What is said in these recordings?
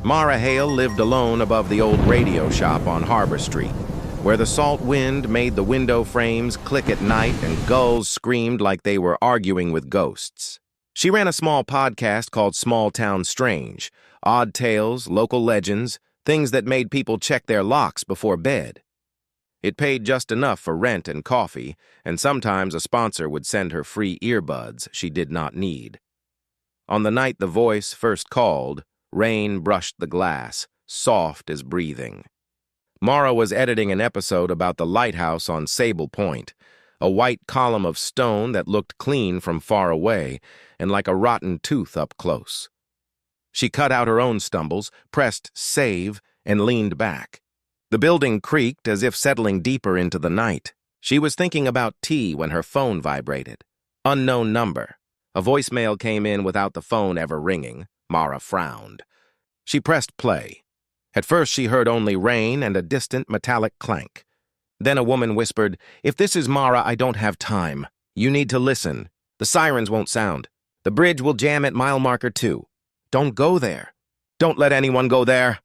Mara Hale lived alone above the old radio shop on Harbor Street, where the salt wind made the window frames click at night and gulls screamed like they were arguing with ghosts. She ran a small podcast called Small Town Strange, odd tales, local legends, things that made people check their locks before bed. It paid just enough for rent and coffee, and sometimes a sponsor would send her free earbuds she did not need. On the night the voice first called, rain brushed the glass, soft as breathing. Mara was editing an episode about the lighthouse on Sable Point, a white column of stone that looked clean from far away and like a rotten tooth up close. She cut out her own stumbles, pressed save, and leaned back. The building creaked as if settling deeper into the night. She was thinking about tea when her phone vibrated. Unknown number. A voicemail came in without the phone ever ringing. Mara frowned. She pressed play. At first she heard only rain and a distant metallic clank. Then a woman whispered, "If this is Mara, I don't have time. You need to listen. The sirens won't sound. The bridge will jam at mile marker 2. Don't go there. Don't let anyone go there."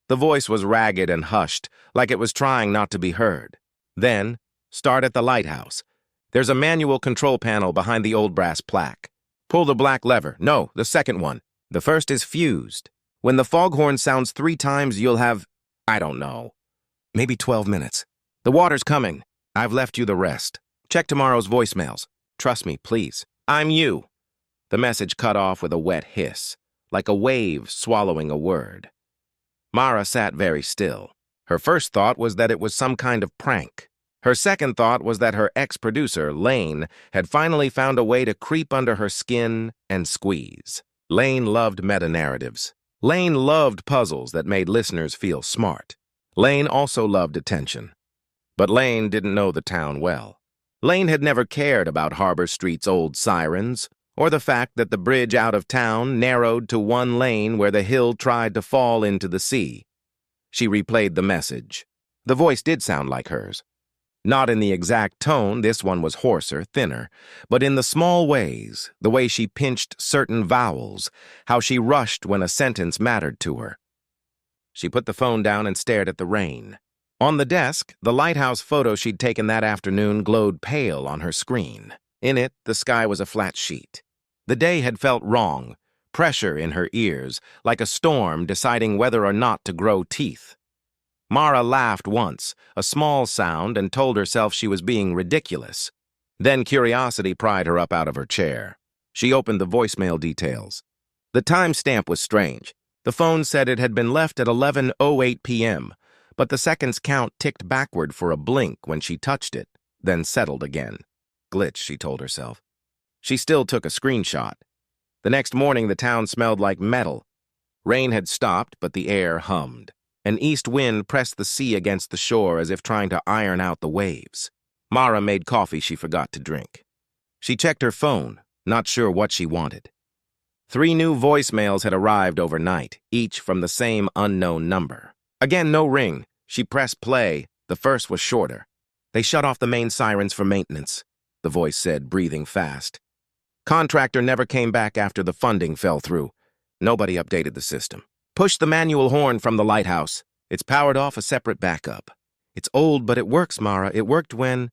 The voice was ragged and hushed, like it was trying not to be heard. Then, "Start at the lighthouse. There's a manual control panel behind the old brass plaque. Pull the black lever. No, the second one. The first is fused. When the foghorn sounds 3 times, you'll have, I don't know, maybe 12 minutes. The water's coming. I've left you the rest. Check tomorrow's voicemails. Trust me, please. I'm you." The message cut off with a wet hiss, like a wave swallowing a word. Mara sat very still. Her first thought was that it was some kind of prank. Her second thought was that her ex-producer, Lane, had finally found a way to creep under her skin and squeeze. Lane loved meta-narratives. Lane loved puzzles that made listeners feel smart. Lane also loved attention. But Lane didn't know the town well. Lane had never cared about Harbor Street's old sirens, or the fact that the bridge out of town narrowed to one lane where the hill tried to fall into the sea. She replayed the message. The voice did sound like hers. Not in the exact tone, this one was hoarser, thinner, but in the small ways, the way she pinched certain vowels, how she rushed when a sentence mattered to her. She put the phone down and stared at the rain. On the desk, the lighthouse photo she'd taken that afternoon glowed pale on her screen. In it, the sky was a flat sheet. The day had felt wrong, pressure in her ears, like a storm deciding whether or not to grow teeth. Mara laughed once, a small sound, and told herself she was being ridiculous. Then curiosity pried her up out of her chair. She opened the voicemail details. The timestamp was strange. The phone said it had been left at 11:08 p.m., but the seconds count ticked backward for a blink when she touched it, then settled again. Glitch, she told herself. She still took a screenshot. The next morning, the town smelled like metal. Rain had stopped, but the air hummed. An east wind pressed the sea against the shore as if trying to iron out the waves. Mara made coffee she forgot to drink. She checked her phone, not sure what she wanted. 3 new voicemails had arrived overnight, each from the same unknown number. Again, no ring. She pressed play. The first was shorter. "They shut off the main sirens for maintenance," the voice said, breathing fast. "Contractor never came back after the funding fell through. Nobody updated the system. Push the manual horn from the lighthouse. It's powered off a separate backup. It's old, but it works, Mara. It worked when—"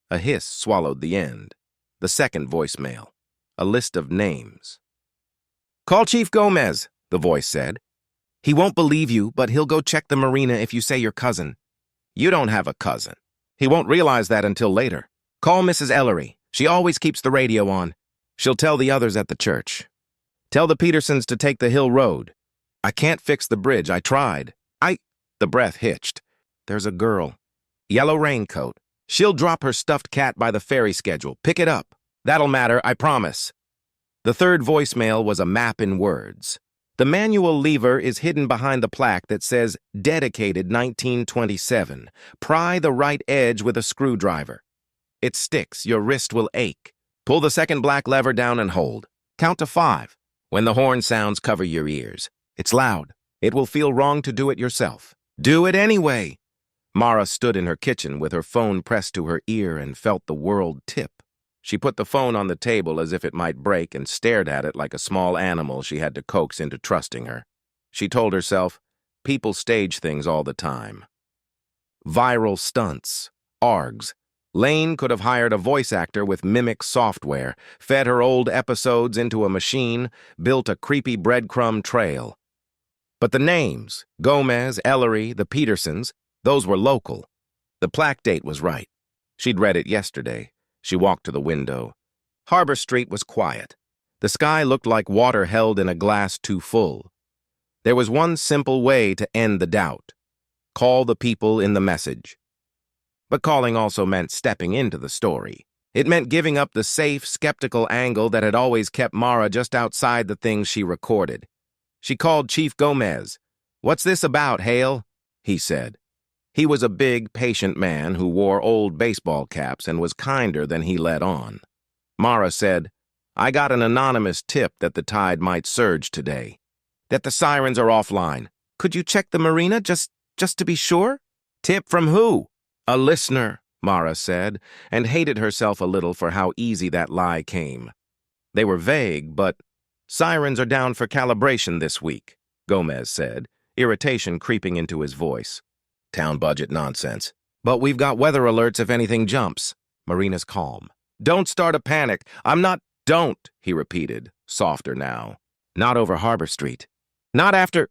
A hiss swallowed the end. The second voicemail. A list of names. "Call Chief Gomez," the voice said. "He won't believe you, but he'll go check the marina if you say your cousin." "You don't have a cousin. He won't realize that until later. Call Mrs. Ellery. She always keeps the radio on. She'll tell the others at the church. Tell the Petersons to take the hill road. I can't fix the bridge. I tried. The breath hitched. There's a girl. Yellow raincoat. She'll drop her stuffed cat by the ferry schedule. Pick it up. That'll matter, I promise." The third voicemail was a map in words. "The manual lever is hidden behind the plaque that says, 'Dedicated 1927. Pry the right edge with a screwdriver. It sticks. Your wrist will ache. Pull the second black lever down and hold. Count to 5. When the horn sounds, cover your ears. It's loud. It will feel wrong to do it yourself. Do it anyway." Mara stood in her kitchen with her phone pressed to her ear and felt the world tip. She put the phone on the table as if it might break and stared at it like a small animal she had to coax into trusting her. She told herself, people stage things all the time. Viral stunts, ARGs. Lane could have hired a voice actor with mimic software, fed her old episodes into a machine, built a creepy breadcrumb trail. But the names, Gomez, Ellery, the Petersons, those were local. The plaque date was right. She'd read it yesterday. She walked to the window. Harbor Street was quiet. The sky looked like water held in a glass too full. There was one simple way to end the doubt. Call the people in the message. But calling also meant stepping into the story. It meant giving up the safe, skeptical angle that had always kept Mara just outside the things she recorded. She called Chief Gomez. "What's this about, Hale?" he said. He was a big, patient man who wore old baseball caps and was kinder than he let on. Mara said, "I got an anonymous tip that the tide might surge today. That the sirens are offline. Could you check the marina just to be sure?" "Tip from who?" "A listener," Mara said, and hated herself a little for how easy that lie came. They were vague, but "Sirens are down for calibration this week," Gomez said, irritation creeping into his voice. "Town budget nonsense. But we've got weather alerts if anything jumps." Marina's calm. "Don't start a panic. I'm not—" "Don't," he repeated, softer now. "Not over Harbor Street. Not after,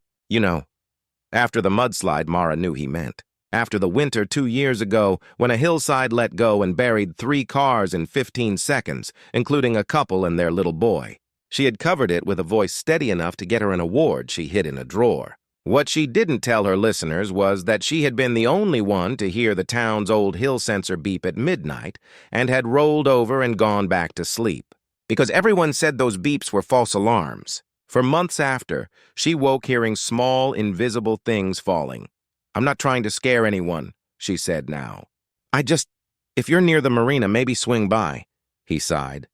after the mudslide Mara knew he meant. After the winter 2 years ago, when a hillside let go and buried 3 cars in 15 seconds, including a couple and their little boy. She had covered it with a voice steady enough to get her an award she hid in a drawer. What she didn't tell her listeners was that she had been the only one to hear the town's old hill sensor beep at midnight and had rolled over and gone back to sleep. Because everyone said those beeps were false alarms. For months after, she woke hearing small, invisible things falling. "I'm not trying to scare anyone," she said now. If you're near the marina, maybe swing by," he sighed.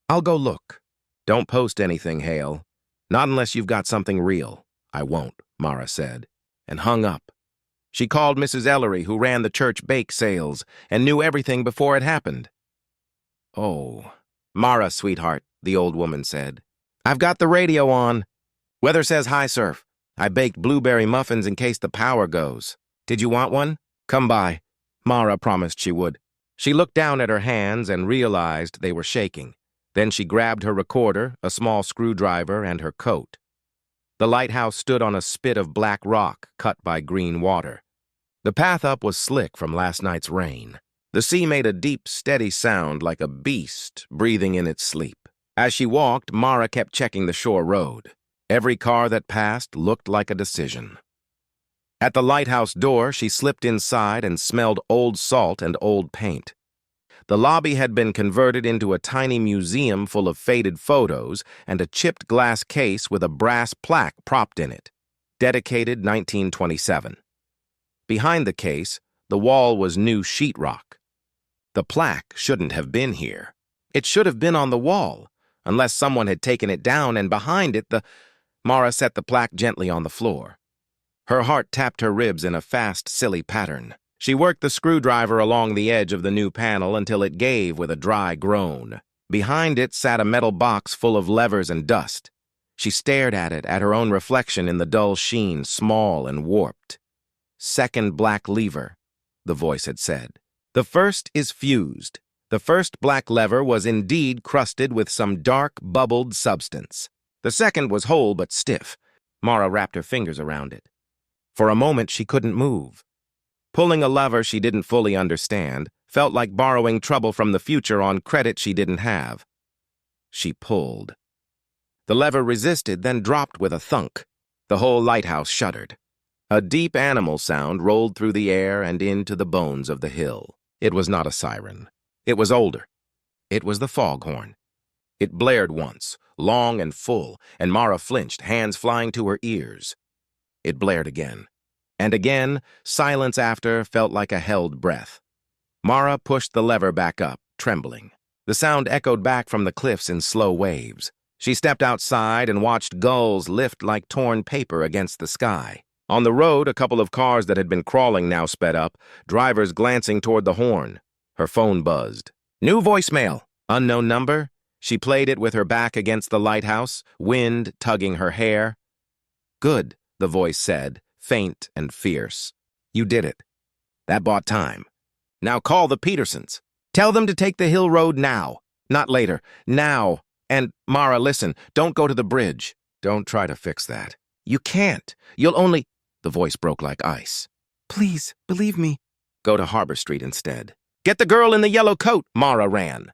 "I'll go look." "Don't post anything, Hale. Not unless you've got something real." "I won't," Mara said, and hung up. She called Mrs. Ellery, who ran the church bake sales, and knew everything before it happened. "Oh, Mara, sweetheart," the old woman said. "I've got the radio on. Weather says high surf. I baked blueberry muffins in case the power goes. Did you want one? Come by." Mara promised she would. She looked down at her hands and realized they were shaking. Then she grabbed her recorder, a small screwdriver, and her coat. The lighthouse stood on a spit of black rock cut by green water. The path up was slick from last night's rain. The sea made a deep, steady sound like a beast breathing in its sleep. As she walked, Mara kept checking the shore road. Every car that passed looked like a decision. At the lighthouse door, she slipped inside and smelled old salt and old paint. The lobby had been converted into a tiny museum full of faded photos and a chipped glass case with a brass plaque propped in it. Dedicated 1927. Behind the case, the wall was new sheetrock. The plaque shouldn't have been here. It should have been on the wall, unless someone had taken it down and behind it Mara set the plaque gently on the floor. Her heart tapped her ribs in a fast, silly pattern. She worked the screwdriver along the edge of the new panel until it gave with a dry groan. Behind it sat a metal box full of levers and dust. She stared at it, at her own reflection in the dull sheen, small and warped. "Second black lever," the voice had said. "The first is fused." The first black lever was indeed crusted with some dark, bubbled substance. The second was whole but stiff. Mara wrapped her fingers around it. For a moment, she couldn't move. Pulling a lever she didn't fully understand felt like borrowing trouble from the future on credit she didn't have. She pulled. The lever resisted, then dropped with a thunk. The whole lighthouse shuddered. A deep animal sound rolled through the air and into the bones of the hill. It was not a siren. It was older. It was the foghorn. It blared once, long and full, and Mara flinched, hands flying to her ears. It blared again. And again, silence after felt like a held breath. Mara pushed the lever back up, trembling. The sound echoed back from the cliffs in slow waves. She stepped outside and watched gulls lift like torn paper against the sky. On the road, a couple of cars that had been crawling now sped up, drivers glancing toward the horn. Her phone buzzed. "New voicemail. Unknown number?" She played it with her back against the lighthouse, wind tugging her hair. "Good," the voice said, faint and fierce. "You did it. That bought time. Now call the Petersons. Tell them to take the hill road now, not later. Now. And, Mara, listen, don't go to the bridge. Don't try to fix that. You can't. You'll only—" The voice broke like ice. "Please, believe me." "Go to Harbor Street instead." "Get the girl in the yellow coat," Mara ran.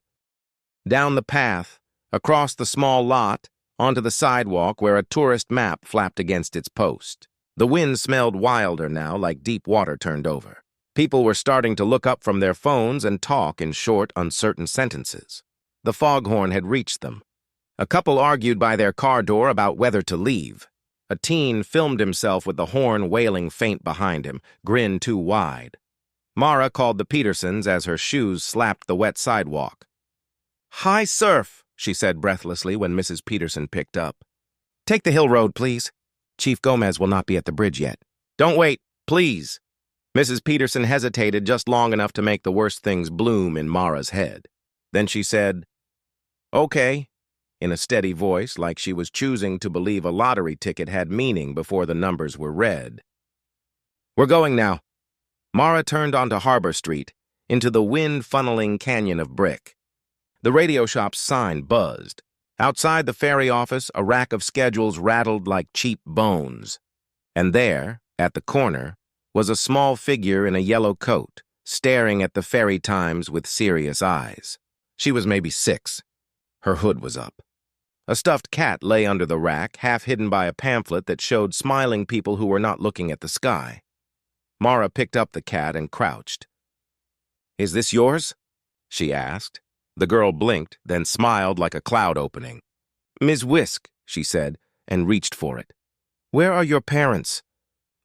Down the path, across the small lot, onto the sidewalk where a tourist map flapped against its post. The wind smelled wilder now, like deep water turned over. People were starting to look up from their phones and talk in short, uncertain sentences. The foghorn had reached them. A couple argued by their car door about whether to leave. A teen filmed himself with the horn wailing faint behind him, grin too wide. Mara called the Petersons as her shoes slapped the wet sidewalk. "Hi, Surf," she said breathlessly when Mrs. Peterson picked up. "Take the hill road, please. Chief Gomez will not be at the bridge yet." "Don't wait, please." Mrs. Peterson hesitated just long enough to make the worst things bloom in Mara's head. Then she said, "Okay," in a steady voice, like she was choosing to believe a lottery ticket had meaning before the numbers were read. "We're going now." Mara turned onto Harbor Street, into the wind-funneling canyon of brick. The radio shop's sign buzzed. Outside the ferry office, a rack of schedules rattled like cheap bones. And there, at the corner, was a small figure in a yellow coat, staring at the ferry times with serious eyes. She was maybe 6. Her hood was up. A stuffed cat lay under the rack, half hidden by a pamphlet that showed smiling people who were not looking at the sky. Mara picked up the cat and crouched. "Is this yours?" she asked. The girl blinked, then smiled like a cloud opening. "Ms. Whisk," she said, and reached for it. "Where are your parents?"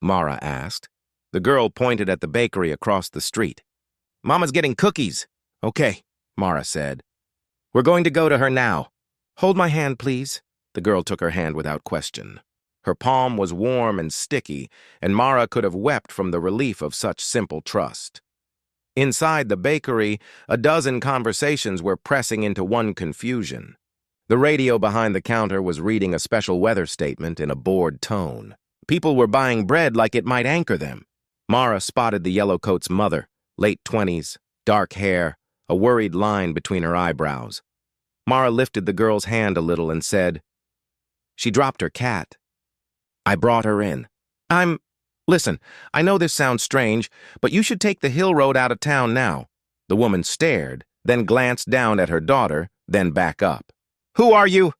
Mara asked. The girl pointed at the bakery across the street. "Mama's getting cookies." "Okay," Mara said. "We're going to go to her now." "Hold my hand, please." The girl took her hand without question. Her palm was warm and sticky, and Mara could have wept from the relief of such simple trust. Inside the bakery, a dozen conversations were pressing into one confusion. The radio behind the counter was reading a special weather statement in a bored tone. People were buying bread like it might anchor them. Mara spotted the yellowcoat's mother, late 20s, dark hair, a worried line between her eyebrows. Mara lifted the girl's hand a little and said, "She dropped her cat. I brought her in. Listen, I know this sounds strange, but you should take the hill road out of town now." The woman stared, then glanced down at her daughter, then back up. "Who are you?"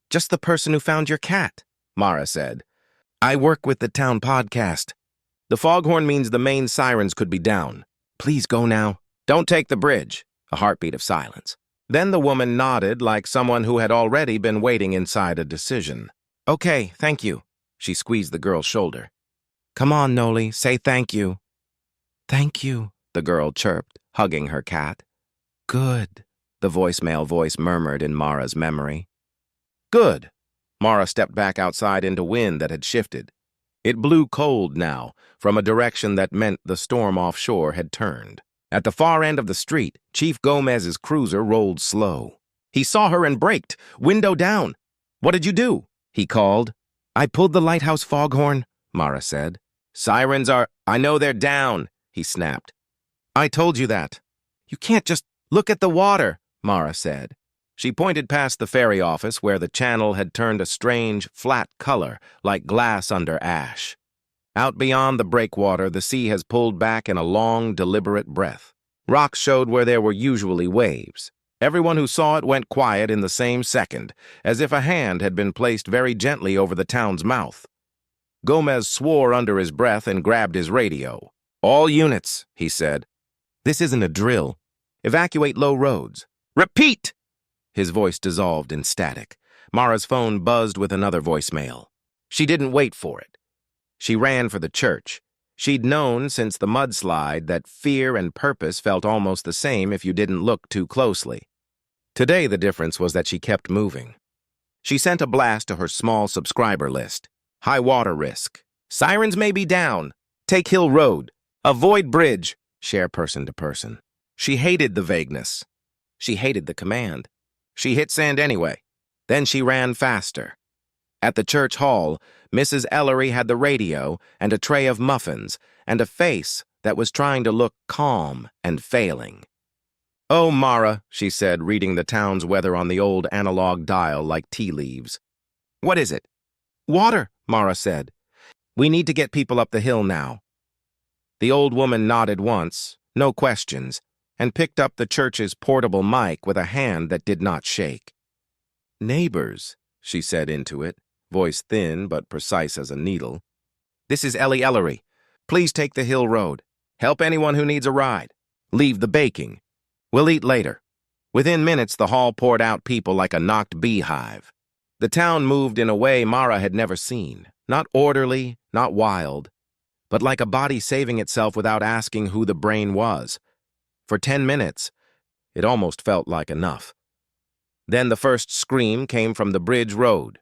"Just the person who found your cat," Mara said. "I work with the town podcast. The foghorn means the main sirens could be down. Please go now. Don't take the bridge." A heartbeat of silence. Then the woman nodded like someone who had already been waiting inside a decision. "Okay, thank you." She squeezed the girl's shoulder. "Come on, Noli, say thank you." "Thank you," the girl chirped, hugging her cat. "Good," the voicemail voice murmured in Mara's memory. "Good." Mara stepped back outside into wind that had shifted. It blew cold now, from a direction that meant the storm offshore had turned. At the far end of the street, Chief Gomez's cruiser rolled slow. He saw her and braked, window down. "What did you do?" he called. "I pulled the lighthouse foghorn," Mara said. "Sirens are—" "I know they're down," he snapped. "I told you that." "You can't just look at the water," Mara said. She pointed past the ferry office where the channel had turned a strange, flat color, like glass under ash. Out beyond the breakwater, the sea has pulled back in a long, deliberate breath. Rocks showed where there were usually waves. Everyone who saw it went quiet in the same second, as if a hand had been placed very gently over the town's mouth. Gomez swore under his breath and grabbed his radio. "All units," he said. "This isn't a drill. Evacuate low roads." "Repeat!" His voice dissolved in static. Mara's phone buzzed with another voicemail. She didn't wait for it. She ran for the church. She'd known since the mudslide that fear and purpose felt almost the same if you didn't look too closely. Today the difference was that she kept moving. She sent a blast to her small subscriber list. High water risk. Sirens may be down. Take Hill Road. Avoid bridge. Share person to person. She hated the vagueness. She hated the command. She hit send anyway. Then she ran faster. At the church hall, Mrs. Ellery had the radio and a tray of muffins and a face that was trying to look calm and failing. "Oh, Mara," she said, reading the town's weather on the old analog dial like tea leaves. "What is it?" "Water," Mara said. "We need to get people up the hill now." The old woman nodded once, no questions, and picked up the church's portable mic with a hand that did not shake. "Neighbors," she said into it, voice thin but precise as a needle. "This is Ellie Ellery. Please take the hill road. Help anyone who needs a ride. Leave the baking. We'll eat later." Within minutes, the hall poured out people like a knocked beehive. The town moved in a way Mara had never seen. Not orderly, not wild, but like a body saving itself without asking who the brain was. For 10 minutes, it almost felt like enough. Then the first scream came from the bridge road.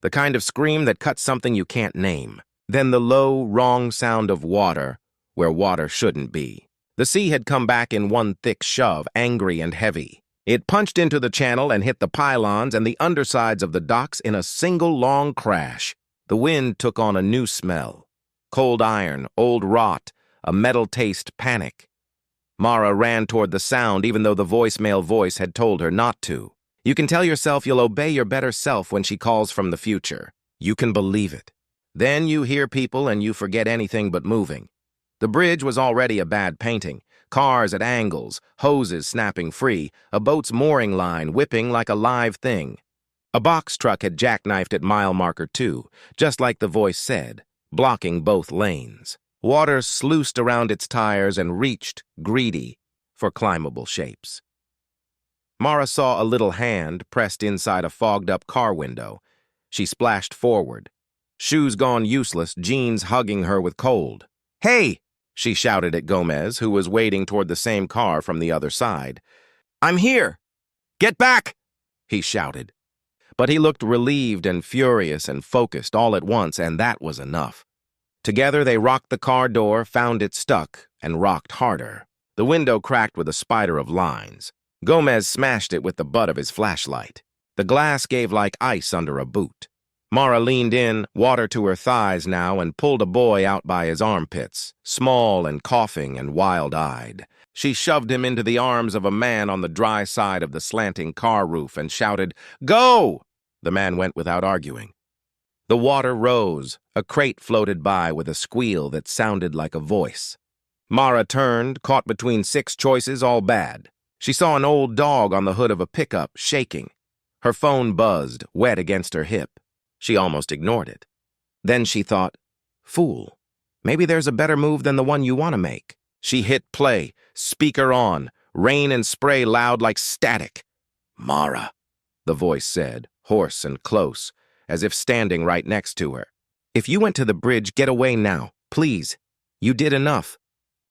The kind of scream that cuts something you can't name. Then the low, wrong sound of water where water shouldn't be. The sea had come back in one thick shove, angry and heavy. It punched into the channel and hit the pylons and the undersides of the docks in a single long crash. The wind took on a new smell. Cold iron, old rot, a metal taste, panic. Mara ran toward the sound even though the voicemail voice had told her not to. You can tell yourself you'll obey your better self when she calls from the future. You can believe it. Then you hear people and you forget anything but moving. The bridge was already a bad painting. Cars at angles, hoses snapping free, a boat's mooring line whipping like a live thing. A box truck had jackknifed at mile marker 2, just like the voice said, blocking both lanes. Water sluiced around its tires and reached, greedy, for climbable shapes. Mara saw a little hand pressed inside a fogged-up car window. She splashed forward. Shoes gone useless, jeans hugging her with cold. "Hey!" she shouted at Gomez, who was wading toward the same car from the other side. "I'm here! Get back!" he shouted. But he looked relieved and furious and focused all at once, and that was enough. Together they rocked the car door, found it stuck, and rocked harder. The window cracked with a spider of lines. Gomez smashed it with the butt of his flashlight. The glass gave like ice under a boot. Mara leaned in, water to her thighs now, and pulled a boy out by his armpits, small and coughing and wild-eyed. She shoved him into the arms of a man on the dry side of the slanting car roof and shouted, "Go!" The man went without arguing. The water rose. A crate floated by with a squeal that sounded like a voice. Mara turned, caught between 6 choices, all bad. She saw an old dog on the hood of a pickup, shaking. Her phone buzzed, wet against her hip. She almost ignored it. Then she thought, "Fool, maybe there's a better move than the one you want to make." She hit play, speaker on, rain and spray loud like static. "Mara," the voice said, hoarse and close, as if standing right next to her. "If you went to the bridge, get away now, please. You did enough.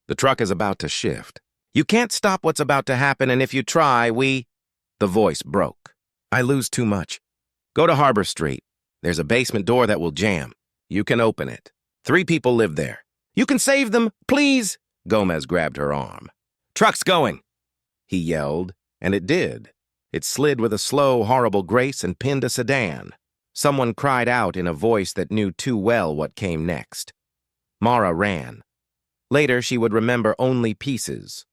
The truck is about to shift. You can't stop what's about to happen, and if you try, we—" The voice broke. "I lose too much. Go to Harbor Street. There's a basement door that will jam. You can open it. 3 people live there. You can save them, please!" Gomez grabbed her arm. "Truck's going!" he yelled, and it did. It slid with a slow, horrible grace and pinned a sedan. Someone cried out in a voice that knew too well what came next. Mara ran. Later, she would remember only pieces.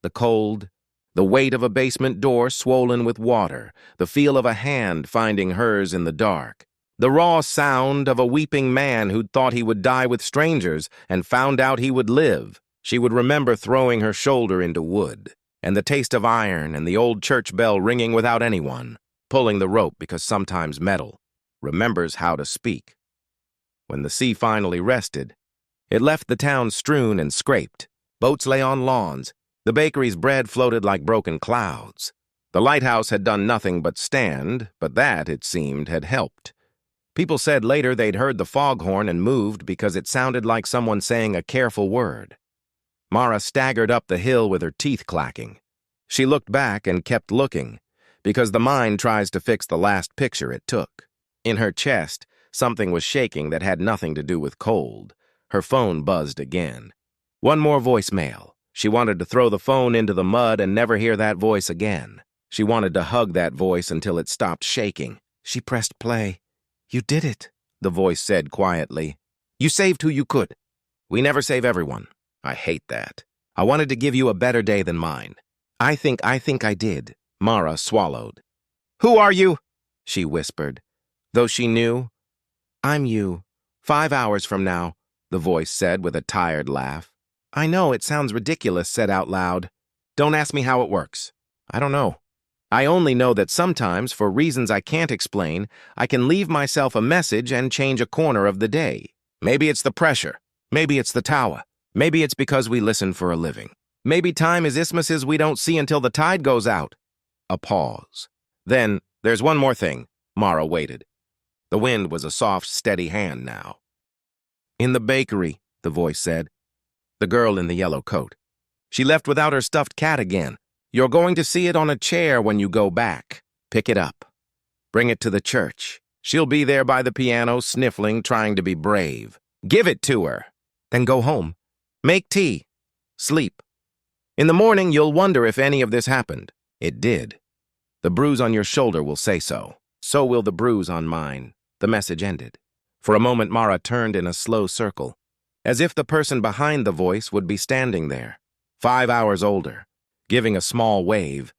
The cold, the weight of a basement door swollen with water, the feel of a hand finding hers in the dark. The raw sound of a weeping man who'd thought he would die with strangers and found out he would live. She would remember throwing her shoulder into wood, and the taste of iron and the old church bell ringing without anyone, pulling the rope because sometimes metal remembers how to speak. When the sea finally rested, it left the town strewn and scraped. Boats lay on lawns. The bakery's bread floated like broken clouds. The lighthouse had done nothing but stand, but that, it seemed, had helped. People said later they'd heard the foghorn and moved because it sounded like someone saying a careful word. Mara staggered up the hill with her teeth clacking. She looked back and kept looking, because the mind tries to fix the last picture it took. In her chest, something was shaking that had nothing to do with cold. Her phone buzzed again. One more voicemail. She wanted to throw the phone into the mud and never hear that voice again. She wanted to hug that voice until it stopped shaking. She pressed play. You did it, the voice said quietly. You saved who you could. We never save everyone. I hate that. I wanted to give you a better day than mine. I think I did. Mara swallowed. Who are you? She whispered. Though she knew. I'm you. 5 hours from now, the voice said with a tired laugh. I know it sounds ridiculous, said out loud. Don't ask me how it works. I don't know. I only know that sometimes, for reasons I can't explain, I can leave myself a message and change a corner of the day. Maybe it's the pressure. Maybe it's the tower. Maybe it's because we listen for a living. Maybe time is isthmuses we don't see until the tide goes out. A pause. Then, there's one more thing. Mara waited. The wind was a soft, steady hand now. In the bakery, the voice said. The girl in the yellow coat. She left without her stuffed cat again. You're going to see it on a chair when you go back. Pick it up. Bring it to the church. She'll be there by the piano, sniffling, trying to be brave. Give it to her. Then go home. Make tea. Sleep. In the morning, you'll wonder if any of this happened. It did. The bruise on your shoulder will say so. So will the bruise on mine. The message ended. For a moment, Mara turned in a slow circle, as if the person behind the voice would be standing there, 5 hours older, giving a small wave.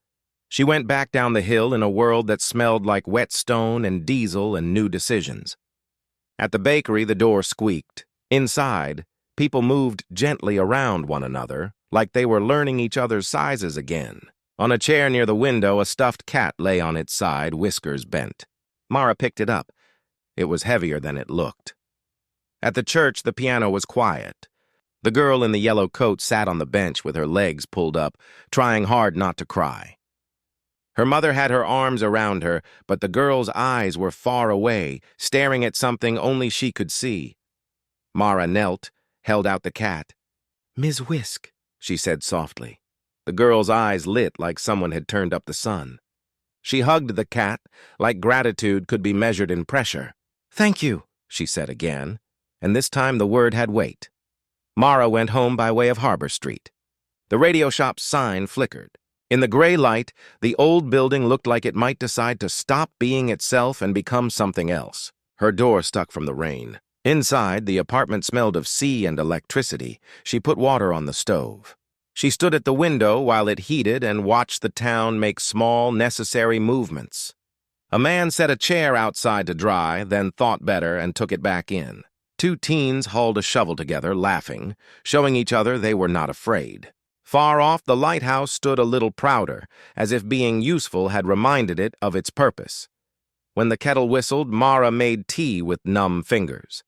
She went back down the hill in a world that smelled like wet stone and diesel and new decisions. At the bakery, the door squeaked. Inside, people moved gently around one another, like they were learning each other's sizes again. On a chair near the window, a stuffed cat lay on its side, whiskers bent. Mara picked it up. It was heavier than it looked. At the church, the piano was quiet. The girl in the yellow coat sat on the bench with her legs pulled up, trying hard not to cry. Her mother had her arms around her, but the girl's eyes were far away, staring at something only she could see. Mara knelt, held out the cat. Ms. Whisk, she said softly. The girl's eyes lit like someone had turned up the sun. She hugged the cat, like gratitude could be measured in pressure. Thank you, she said again, and this time the word had weight. Mara went home by way of Harbor Street. The radio shop's sign flickered. In the gray light, the old building looked like it might decide to stop being itself and become something else. Her door stuck from the rain. Inside, the apartment smelled of sea and electricity. She put water on the stove. She stood at the window while it heated and watched the town make small, necessary movements. A man set a chair outside to dry, then thought better and took it back in. 2 teens hauled a shovel together, laughing, showing each other they were not afraid. Far off, the lighthouse stood a little prouder, as if being useful had reminded it of its purpose. When the kettle whistled, Mara made tea with numb fingers.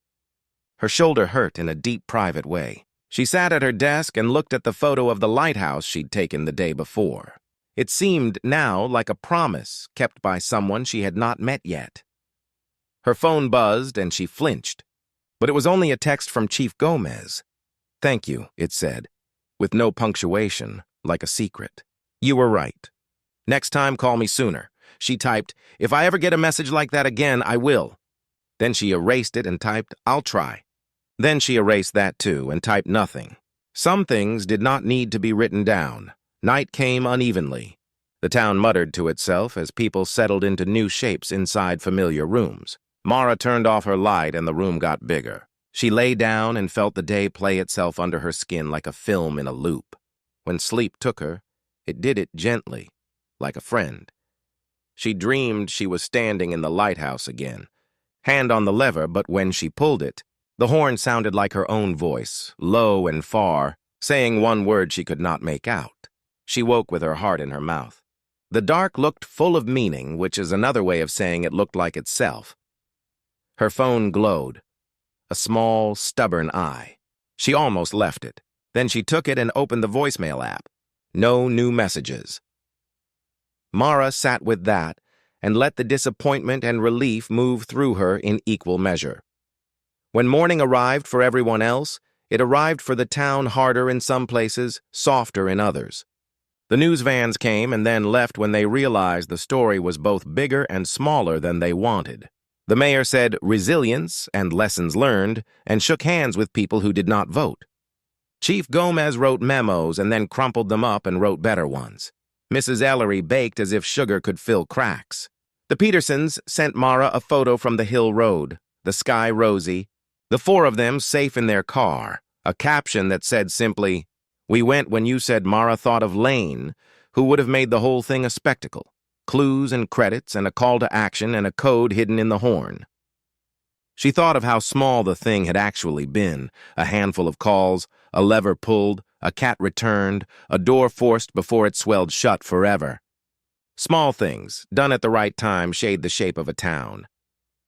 Her shoulder hurt in a deep, private way. She sat at her desk and looked at the photo of the lighthouse she'd taken the day before. It seemed now like a promise kept by someone she had not met yet. Her phone buzzed and she flinched, but it was only a text from Chief Gomez. Thank you, it said, with no punctuation, like a secret. You were right. Next time, call me sooner. She typed, if I ever get a message like that again, I will. Then she erased it and typed, I'll try. Then she erased that too and typed nothing. Some things did not need to be written down. Night came unevenly. The town muttered to itself as people settled into new shapes inside familiar rooms. Mara turned off her light and the room got bigger. She lay down and felt the day play itself under her skin like a film in a loop. When sleep took her, it did it gently, like a friend. She dreamed she was standing in the lighthouse again, hand on the lever, but when she pulled it, the horn sounded like her own voice, low and far, saying one word she could not make out. She woke with her heart in her mouth. The dark looked full of meaning, which is another way of saying it looked like itself. Her phone glowed, a small, stubborn eye. She almost left it. Then she took it and opened the voicemail app. No new messages. Mara sat with that and let the disappointment and relief move through her in equal measure. When morning arrived for everyone else, it arrived for the town harder in some places, softer in others. The news vans came and then left when they realized the story was both bigger and smaller than they wanted. The mayor said resilience and lessons learned and shook hands with people who did not vote. Chief Gomez wrote memos and then crumpled them up and wrote better ones. Mrs. Ellery baked as if sugar could fill cracks. The Petersons sent Mara a photo from the hill road, the sky rosy, the four of them safe in their car, a caption that said simply, "We went when you said Mara thought of Lane, who would have made the whole thing a spectacle. Clues and credits and a call to action and a code hidden in the horn." She thought of how small the thing had actually been, a handful of calls, a lever pulled, a cat returned, a door forced before it swelled shut forever. Small things, done at the right time, shade the shape of a town.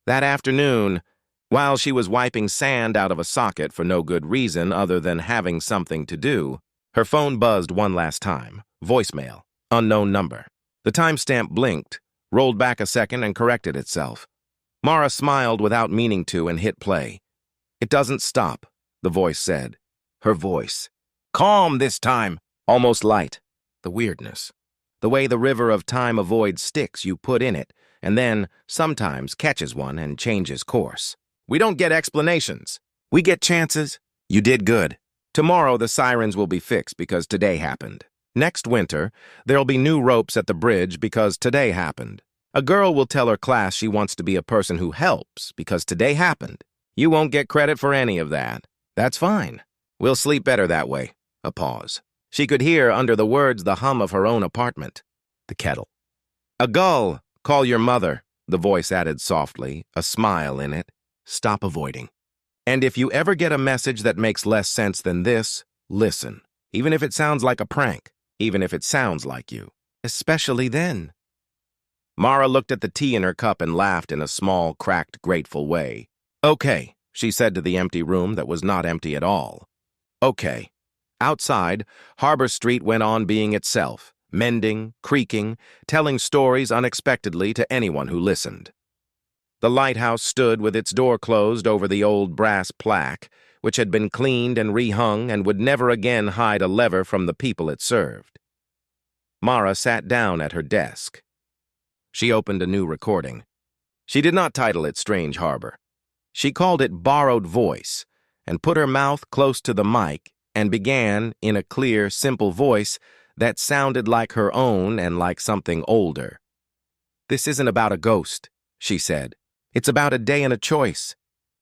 That afternoon, while she was wiping sand out of a socket for no good reason other than having something to do, her phone buzzed one last time. Voicemail. Unknown number. The timestamp blinked, rolled back a second, and corrected itself. Mara smiled without meaning to and hit play. "It doesn't stop," the voice said. Her voice. Calm this time. Almost light. The weirdness. The way the river of time avoids sticks you put in it, and then, sometimes, catches one and changes course. "We don't get explanations. We get chances. You did good. Tomorrow the sirens will be fixed because today happened. Next winter, there'll be new ropes at the bridge because today happened. A girl will tell her class she wants to be a person who helps because today happened. You won't get credit for any of that. That's fine. We'll sleep better that way." A pause. She could hear under the words the hum of her own apartment. The kettle. "A gull. Call your mother," the voice added softly, a smile in it. "Stop avoiding. And if you ever get a message that makes less sense than this, listen. Even if it sounds like a prank. Even if it sounds like you. Especially then." Mara looked at the tea in her cup and laughed in a small, cracked, grateful way. "Okay," she said to the empty room that was not empty at all. "Okay." Outside, Harbor Street went on being itself, mending, creaking, telling stories unexpectedly to anyone who listened. The lighthouse stood with its door closed over the old brass plaque, which had been cleaned and rehung and would never again hide a lever from the people it served. Mara sat down at her desk. She opened a new recording. She did not title it Strange Harbor. She called it Borrowed Voice, and put her mouth close to the mic and began, in a clear, simple voice that sounded like her own and like something older. "This isn't about a ghost," she said. "It's about a day and a choice.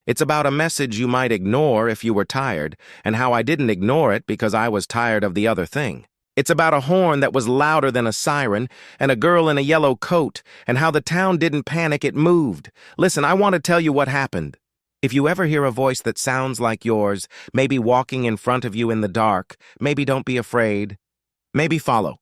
It's about a message you might ignore if you were tired, and how I didn't ignore it because I was tired of the other thing. It's about a horn that was louder than a siren, and a girl in a yellow coat, and how the town didn't panic, it moved. Listen, I want to tell you what happened. If you ever hear a voice that sounds like yours, maybe walking in front of you in the dark, maybe don't be afraid. Maybe follow.